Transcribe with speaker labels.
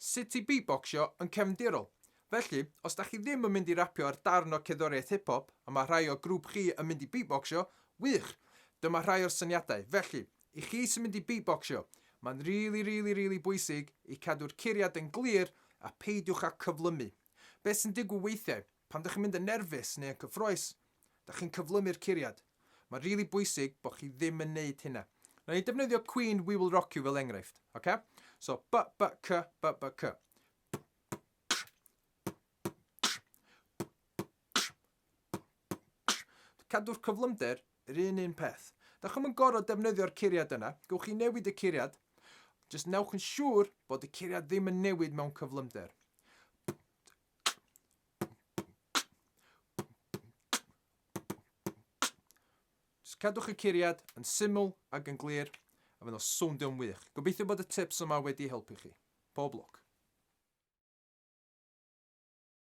Speaker 1: sut i beatboxio yn cefndirol. Felly, os da chi ddim yn mynd i rapio ar darn o cerddoriaeth hip-hop, a mae rhai o grŵp chi yn mynd i beatboxio, wych, dyma rhai o'r syniadau. Felly, i chi sy'n mynd i beatboxio, mae'n really bwysig i cadw'r curiad yn glir a peidiwch â cyflymu. Beth sy'n digwydd weithiau, pan ydych chi'n mynd yn nerfus neu yn cyffroes, ydych chi'n cyflymu'r curiad. Mae'n bwysig bod chi ddim yn neud hynna. Na ni defnyddio Queen We Will Rock You fel enghraifft. Okay? So, b-b-c. Cadw'r cyflymder yr un peth. Da chi'n gorfod defnyddio'r curiad yna. Gwch chi newid y curiad. Just newch yn siŵr bod y curiad ddim yn newid mewn cyflymder. Just cadwch y curiad yn syml ac yn glir a fydd o'n sowndio'n wych. Gobeithio bod y tips yma wedi helpu chi. Pob lwc.